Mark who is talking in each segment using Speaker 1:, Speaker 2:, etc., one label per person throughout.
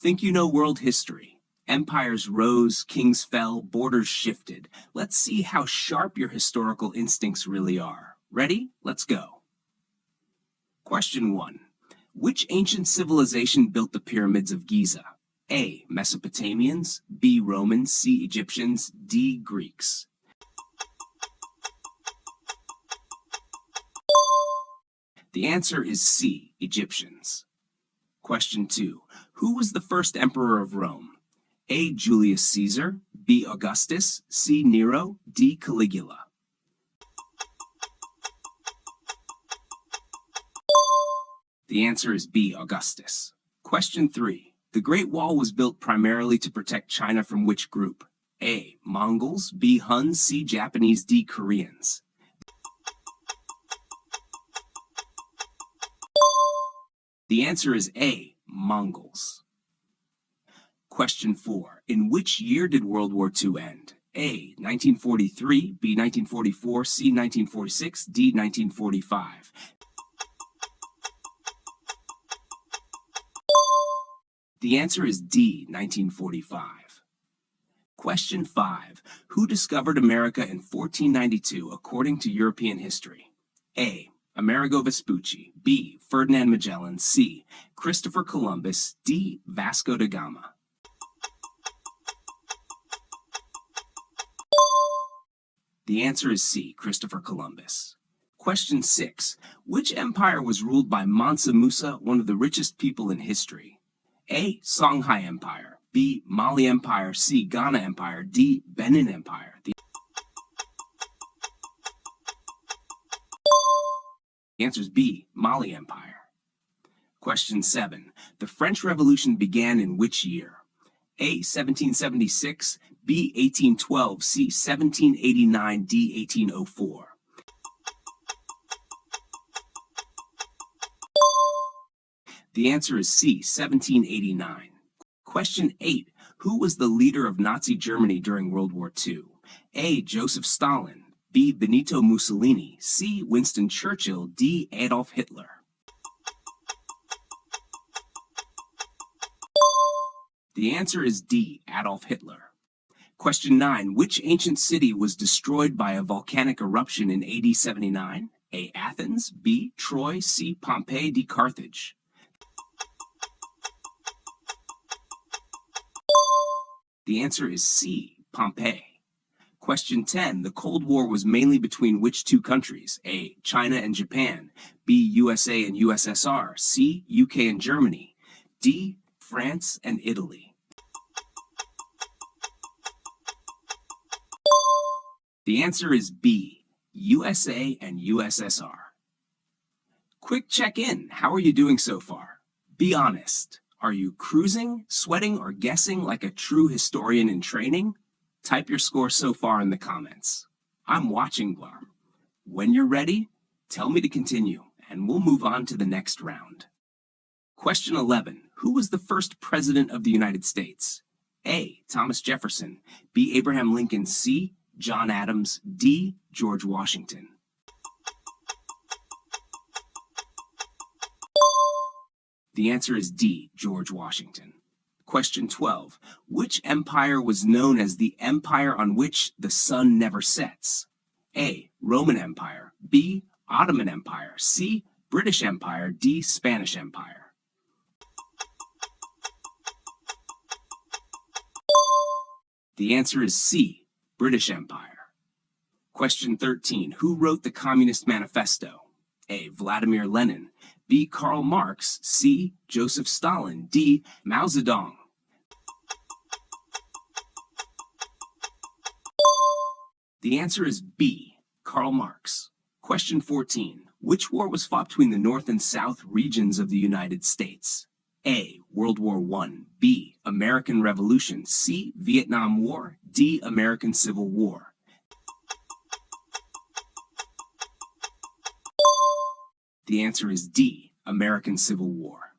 Speaker 1: Think you know world history. Empires rose, kings fell, borders shifted. Let's see how sharp your historical instincts really are. Ready? Let's go. Question 1. Which ancient civilization built the pyramids of Giza? A. Mesopotamians, B. Romans, C. Egyptians, D. Greeks. The answer is C. Egyptians. Question 2. Who was the first emperor of Rome? A. Julius Caesar, B. Augustus, C. Nero, D. Caligula. The answer is B. Augustus. Question 3. The Great Wall was built primarily to protect China from which group? A. Mongols, B. Huns, C. Japanese, D. Koreans. The answer is A. Mongols. Question 4. In which year did World War II end? A. 1943, B. 1944, C. 1946, D. 1945. The answer is D. 1945. Question 5. Who discovered America in 1492 according to European history? A. Amerigo Vespucci, B. Ferdinand Magellan, C. Christopher Columbus, D. Vasco da Gama. The answer is C. Christopher Columbus. Question 6. Which empire was ruled by Mansa Musa, one of the richest people in history? A. Songhai Empire, B. Mali Empire, C. Ghana Empire, D. Benin Empire. The answer is B. Mali Empire. Question 7. The French Revolution began in which year? A. 1776, B. 1812, C. 1789, D. 1804. The answer is C. 1789. Question 8. Who was the leader of Nazi Germany during World War II? A. Joseph Stalin, B. Benito Mussolini, C. Winston Churchill, D. Adolf Hitler. The answer is D. Adolf Hitler. Question 9. Which ancient city was destroyed by a volcanic eruption in AD 79? A. Athens, B. Troy, C. Pompeii, D. Carthage. The answer is C. Pompeii. Question 10. The Cold War was mainly between which two countries? A. China and Japan, B. USA and USSR, C. UK and Germany, D. France and Italy. The answer is B. USA and USSR. Quick check-in. How are you doing so far? Be honest. Are you cruising, sweating, or guessing like a true historian in training? Type your score so far in the comments. I'm watching, Blarm. When you're ready, tell me to continue, and we'll move on to the next round. Question 11. Who was the first president of the United States? A. Thomas Jefferson, B. Abraham Lincoln, C. John Adams, D. George Washington. The answer is D. George Washington. Question 12. Which empire was known as the empire on which the sun never sets? A. Roman Empire, B. Ottoman Empire, C. British Empire, D. Spanish Empire. The answer is C. British Empire. Question 13. Who wrote the Communist Manifesto? A. Vladimir Lenin, B. Karl Marx, C. Joseph Stalin, D. Mao Zedong. The answer is B. Karl Marx. Question 14. Which war was fought between the North and South regions of the United States? A. World War I, B. American Revolution, C. Vietnam War, D. American Civil War. The answer is D. American Civil War.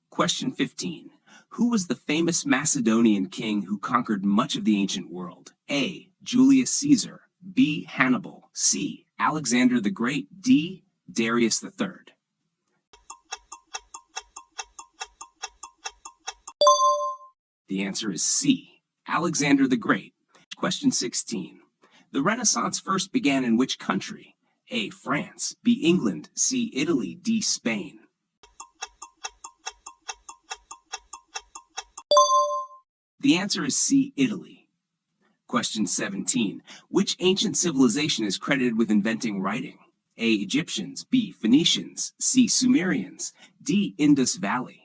Speaker 1: Question 15. Who was the famous Macedonian king who conquered much of the ancient world? A. Julius Caesar, B. Hannibal, C. Alexander the Great, D. Darius III. The answer is C, Alexander the Great. Question 16. The Renaissance first began in which country? A, France, B, England, C, Italy, D, Spain. The answer is C, Italy. Question 17. Which ancient civilization is credited with inventing writing? A, Egyptians, B, Phoenicians, C, Sumerians, D, Indus Valley.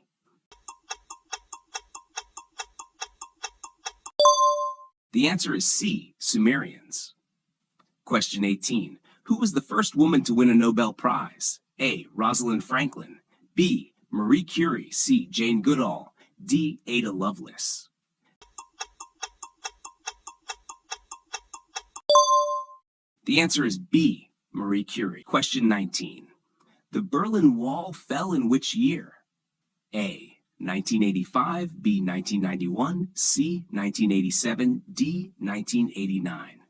Speaker 1: The answer is C, Sumerians. Question 18. Who was the first woman to win a Nobel Prize? A, Rosalind Franklin, B, Marie Curie, C, Jane Goodall, D, Ada Lovelace. The answer is B, Marie Curie. Question 19. The Berlin Wall fell in which year? A, 1985, B, 1991, C, 1987, D, 1989.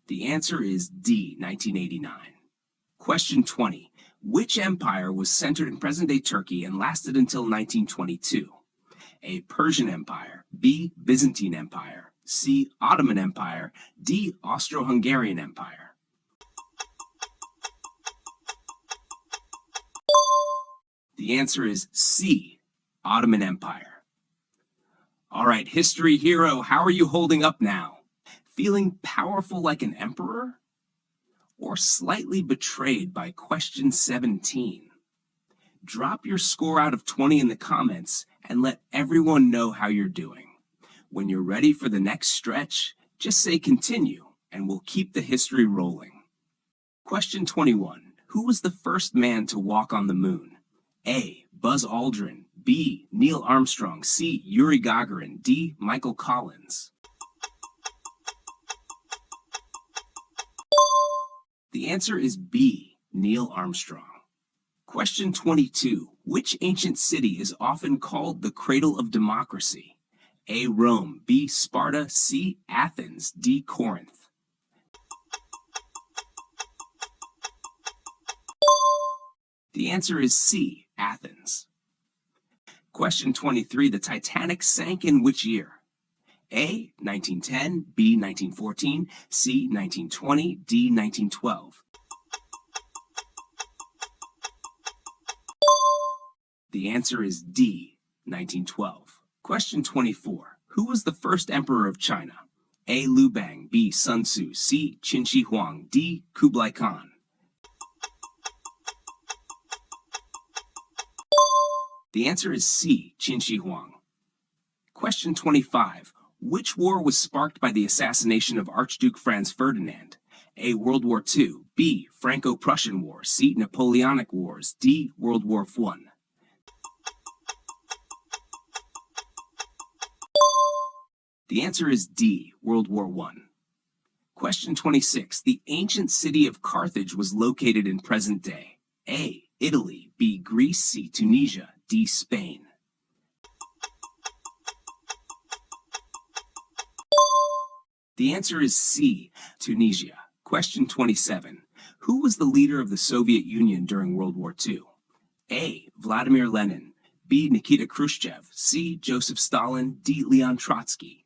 Speaker 1: The answer is D, 1989. Question 20. Which empire was centered in present-day Turkey and lasted until 1922? A, Persian Empire, B, Byzantine Empire, C, Ottoman Empire, D, Austro-Hungarian Empire. The answer is C, Ottoman Empire. All right, history hero, how are you holding up now? Feeling powerful like an emperor? Or slightly betrayed by question 17? Drop your score out of 20 in the comments and let everyone know how you're doing. When you're ready for the next stretch, just say continue and we'll keep the history rolling. Question 21. Who was the first man to walk on the moon? A, Buzz Aldrin, B, Neil Armstrong, C, Yuri Gagarin, D, Michael Collins. The answer is B, Neil Armstrong. Question 22. Which ancient city is often called the cradle of democracy? A, Rome, B, Sparta, C, Athens, D, Corinth. The answer is C, Athens. Question 23. The Titanic sank in which year? A, 1910, B, 1914, C, 1920, D, 1912. The answer is D, 1912. Question 24. Who was the first emperor of China? A, Liu Bang, B, Sun Tzu, C, Qin Shi Huang, D, Kublai Khan. The answer is C, Qin Shi Huang. Question 25. Which war was sparked by the assassination of Archduke Franz Ferdinand? A, World War II, B, Franco-Prussian War, C, Napoleonic Wars, D, World War I. The answer is D, World War I. Question 26. The ancient city of Carthage was located in present day. A, Italy, B, Greece, C, Tunisia, D, Spain. The answer is C, Tunisia. Question 27. Who was the leader of the Soviet Union during World War II? A, Vladimir Lenin, B, Nikita Khrushchev, C, Joseph Stalin, D, Leon Trotsky.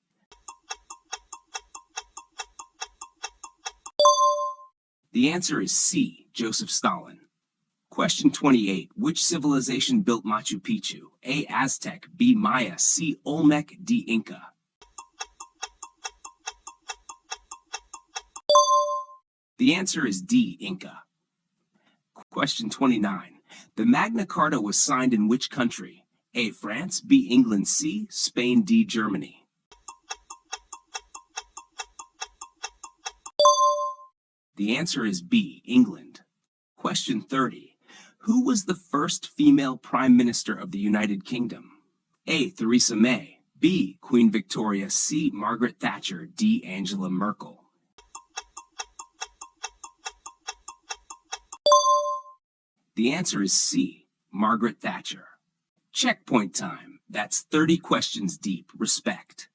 Speaker 1: The answer is C, Joseph Stalin. Question 28. Which civilization built Machu Picchu? A, Aztec, B, Maya, C, Olmec, D, Inca. The answer is D, Inca. Question 29. The Magna Carta was signed in which country? A, France, B, England, C, Spain, D, Germany. The answer is B, England. Question 30. Who was the first female Prime Minister of the United Kingdom? A, Theresa May, B, Queen Victoria, C, Margaret Thatcher, D, Angela Merkel. The answer is C, Margaret Thatcher. Checkpoint time. That's 30 questions deep. Respect.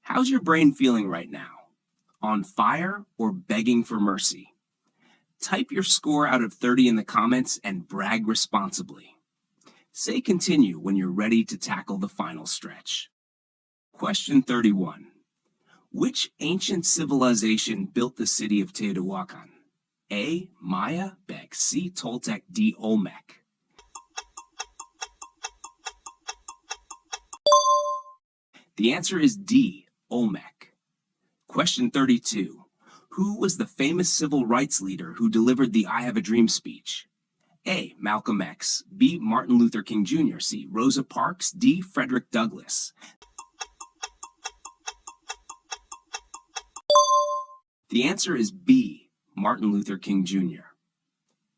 Speaker 1: How's your brain feeling right now? On fire or begging for mercy? Type your score out of 30 in the comments and brag responsibly. Say continue when you're ready to tackle the final stretch. Question 31. Which ancient civilization built the city of Teotihuacan? A. Maya, B. C. Toltec, D. Olmec. The answer is D. Olmec. Question 32. Who was the famous civil rights leader who delivered the I Have a Dream speech? A. Malcolm X, B. Martin Luther King Jr., C. Rosa Parks, D. Frederick Douglass. The answer is B. Martin Luther King Jr.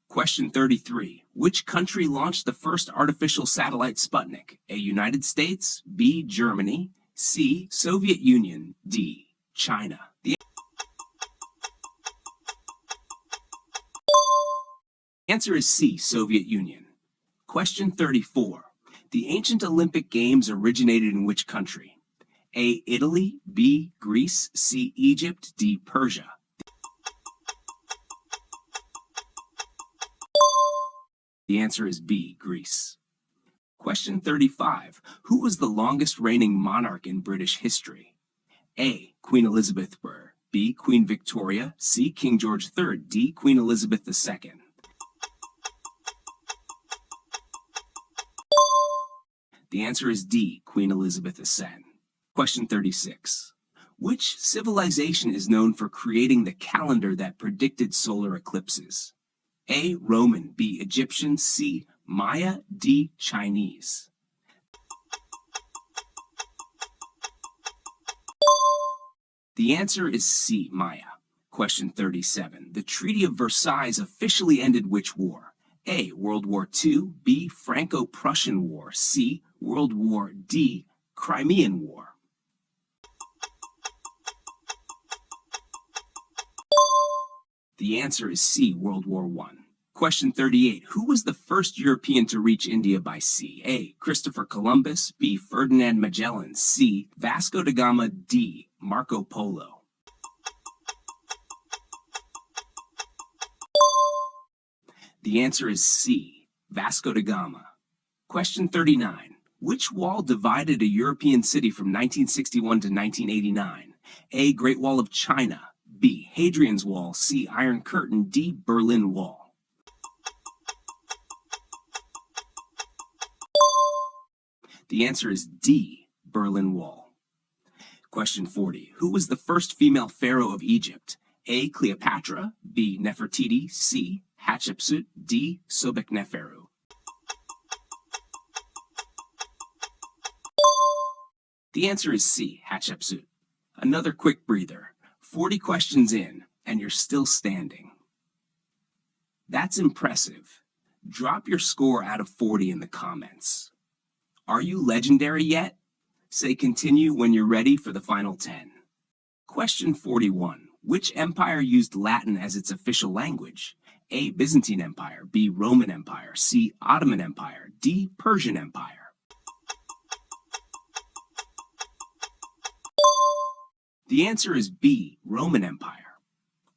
Speaker 1: Question 33. Which country launched the first artificial satellite Sputnik? A. United States, B. Germany, C. Soviet Union, D. China. The answer is C. Soviet Union. Question 34. The ancient Olympic Games originated in which country? A. Italy, B. Greece, C. Egypt, D. Persia. The answer is B. Greece. Question 35. Who was the longest reigning monarch in British history? A. Queen Elizabeth I, B. Queen Victoria, C. King George III, D. Queen Elizabeth II. The answer is D. Queen Elizabeth II. Question 36. Which civilization is known for creating the calendar that predicted solar eclipses? A. Roman, B. Egyptian, C. Maya, D. Chinese. The answer is C. Maya. Question 37. The Treaty of Versailles officially ended which war? A. World War II, B. Franco-Prussian War, C. World War, D. Crimean War. The answer is C. World War I. Question 38. Who was the first European to reach India by sea? A. Christopher Columbus, B. Ferdinand Magellan, C. Vasco da Gama, D. Marco Polo. The answer is C. Vasco da Gama. Question 39. Which wall divided a European city from 1961 to 1989? A. Great Wall of China, B. Hadrian's Wall, C. Iron Curtain, D. Berlin Wall. The answer is D. Berlin Wall. Question 40. Who was the first female pharaoh of Egypt? A. Cleopatra, B. Nefertiti, C. Hatshepsut, D. Sobekneferu. The answer is C. Hatshepsut. Another quick breather. 40 questions in, and you're still standing. That's impressive. Drop your score out of 40 in the comments. Are you legendary yet? Say continue when you're ready for the final 10. Question 41. Which empire used Latin as its official language? A. Byzantine Empire, B. Roman Empire, C. Ottoman Empire, D. Persian Empire. The answer is B. Roman Empire.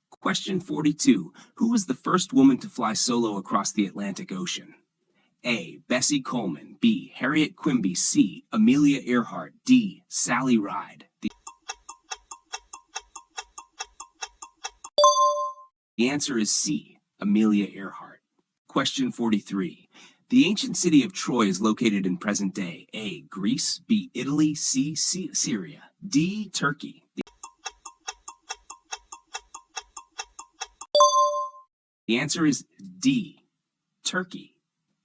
Speaker 1: Question 42. Who was the first woman to fly solo across the Atlantic Ocean? A. Bessie Coleman, B. Harriet Quimby, C. Amelia Earhart, D. Sally Ride. The answer is C. Amelia Earhart. Question 43. The ancient city of Troy is located in present day A. Greece, B. Italy, C. Syria, D. Turkey. The answer is D. Turkey.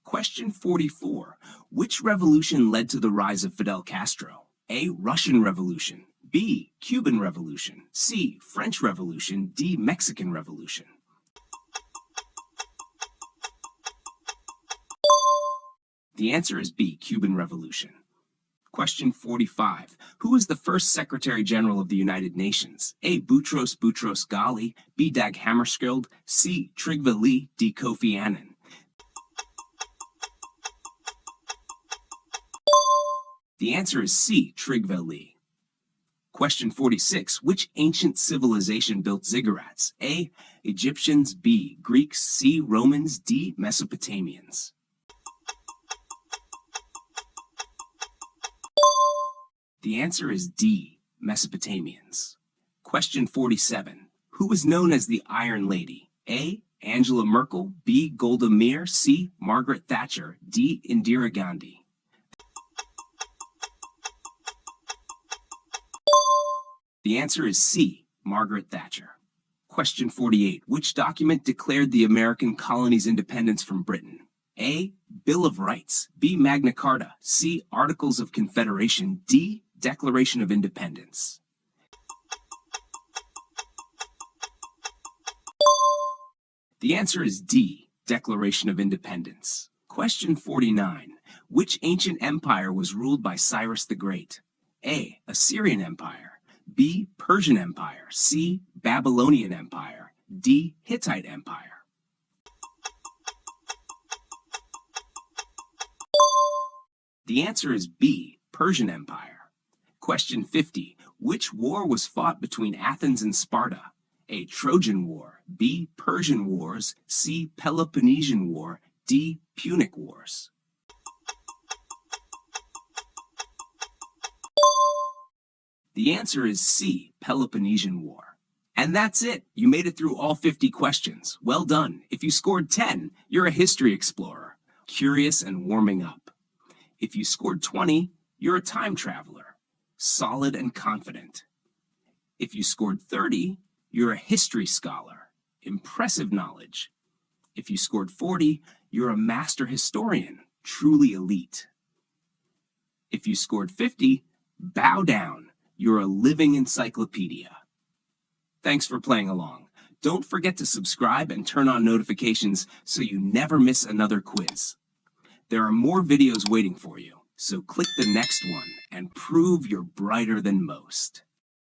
Speaker 1: Question 44. Which revolution led to the rise of Fidel Castro? A. Russian Revolution, B. Cuban Revolution, C. French Revolution, D. Mexican Revolution. The answer is B. Cuban Revolution. Question 45. Who was the first Secretary General of the United Nations? A. Boutros Ghali, B. Dag Hammarskjöld, C. Trygve Lie, D. Kofi Annan. The answer is C. Trygve Lie. Question 46. Which ancient civilization built ziggurats? A. Egyptians, B. Greeks, C. Romans, D. Mesopotamians. The answer is D, Mesopotamians. Question 47. Who was known as the Iron Lady? A. Angela Merkel, B. Golda Meir, C. Margaret Thatcher, D. Indira Gandhi. The answer is C, Margaret Thatcher. Question 48. Which document declared the American colonies' independence from Britain? A. Bill of Rights, B. Magna Carta, C. Articles of Confederation, D. Declaration of Independence. The answer is D, Declaration of Independence. Question 49. Which ancient empire was ruled by Cyrus the Great? A. Assyrian Empire, B. Persian Empire, C. Babylonian Empire, D. Hittite Empire. The answer is B, Persian Empire. Question 50. Which war was fought between Athens and Sparta? A. Trojan War, B. Persian Wars, C. Peloponnesian War, D. Punic Wars. The answer is C, Peloponnesian War. And that's it. You made it through all 50 questions. Well done. If you scored 10, you're a history explorer, curious and warming up. If you scored 20, you're a time traveler, solid and confident. If you scored 30, you're a history scholar, impressive knowledge. If you scored 40, you're a master historian, truly elite. If you scored 50, bow down, you're a living encyclopedia. Thanks for playing along. Don't forget to subscribe and turn on notifications so you never miss another quiz. There are more videos waiting for you, so click the next one and prove you're brighter than most.